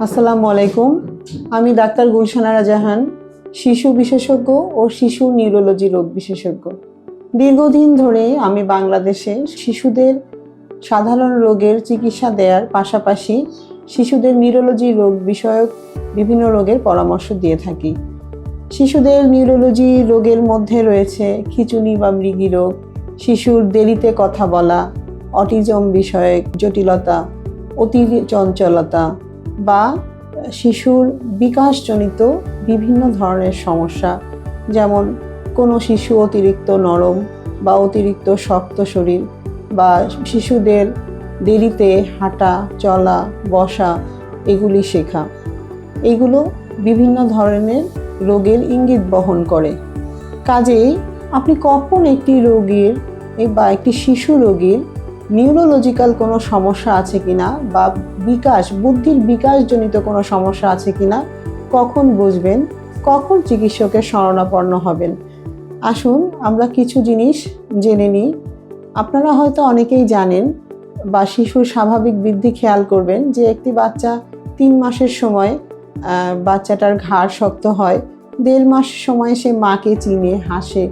আসসালামু আলাইকুম। আমি ডাক্তার গুলশানারা জাহান, শিশু বিশেষজ্ঞ ও শিশু নিউরোলজি রোগ বিশেষজ্ঞ। দীর্ঘদিন ধরে আমি বাংলাদেশে শিশুদের সাধারণ রোগের চিকিৎসা দেওয়ার পাশাপাশি শিশুদের নিউরোলজি রোগ বিষয়ক বিভিন্ন রোগের পরামর্শ দিয়ে থাকি। শিশুদের নিউরোলজি রোগের মধ্যে রয়েছে খিঁচুনি বা মৃগী রোগ, শিশুর দেরিতে কথা বলা, অটিজম বিষয়ক জটিলতা, অতি চঞ্চলতা বা শিশুর বিকাশজনিত বিভিন্ন ধরনের সমস্যা, যেমন কোনো শিশু অতিরিক্ত নরম বা অতিরিক্ত শক্ত শরীর, বা শিশুদের দেরিতে হাঁটা, চলা, বসা এগুলি শেখা, এগুলো বিভিন্ন ধরনের রোগের ইঙ্গিত বহন করে। কাজেই আপনি কখন একটি রোগীর বা একটি শিশু রোগীর নিউরোলজিক্যাল কোনো সমস্যা আছে কিনা বা বুদ্ধির বিকাশজনিত কোনো সমস্যা আছে কিনা কখন বুঝবেন, কখন চিকিৎসকের শরণাপন্ন হবেন, আসুন আমরা কিছু জিনিস জেনে নিই। আপনারা হয়তো অনেকেই জানেন বা শিশুর স্বাভাবিক বৃদ্ধি খেয়াল করবেন যে একটি বাচ্চা 3 মাসের সময় বাচ্চাটার ঘাড় শক্ত হয়, 1.5 মাস সময় সে মাকে চিনে হাসে,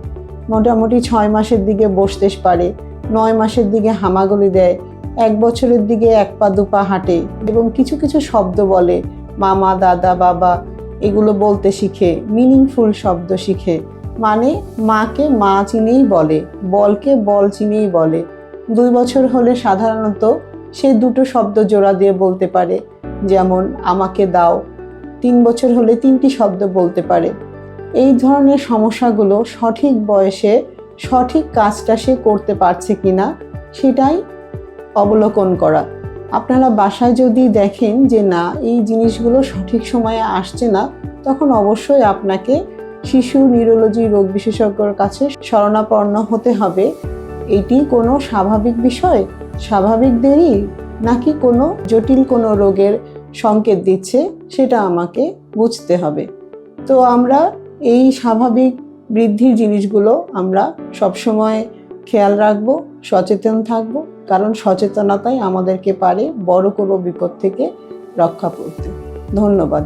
মোটামুটি 6 মাসের দিকে বসতে পারে, 9 মাসের দিকে হামাগুড়ি দেয়, 1 বছরের দিকে 1 পা 2 পা হাঁটে এবং কিছু কিছু শব্দ বলে, মামা, দাদা, বাবা এগুলো বলতে শিখে, মিনিংফুল শব্দ শিখে, মানে মাকে মা চিনেই বলে, বলকে বল চিনেই বলে। 2 বছর হলে সাধারণত সে 2টো শব্দ জোড়া দিয়ে বলতে পারে, যেমন আমাকে দাও। 3 বছর হলে 3টি শব্দ বলতে পারে। এই ধরনের সমস্যাগুলো সঠিক বয়সে সঠিক কাজটা সে করতে পারছে কিনা সেটাই অবলোকন করা। আপনারা বাসায় যদি দেখেন যে না, এই জিনিসগুলো সঠিক সময়ে আসছে না, তখন অবশ্যই আপনাকে শিশু নিউরোলজি রোগ বিশেষজ্ঞর কাছে শরণাপন্ন হতে হবে। এটি কোনো স্বাভাবিক বিষয়, স্বাভাবিক দেরি, নাকি কোনো জটিল কোনো রোগের সংকেত দিচ্ছে, সেটা আমাকে বুঝতে হবে। তো আমরা এই স্বাভাবিক বৃদ্ধির জিনিসগুলো আমরা সবসময় খেয়াল রাখবো, সচেতন থাকবো, কারণ সচেতনতাই আমাদেরকে পারে বড় কোনো বিপদ থেকে রক্ষা করতে। ধন্যবাদ।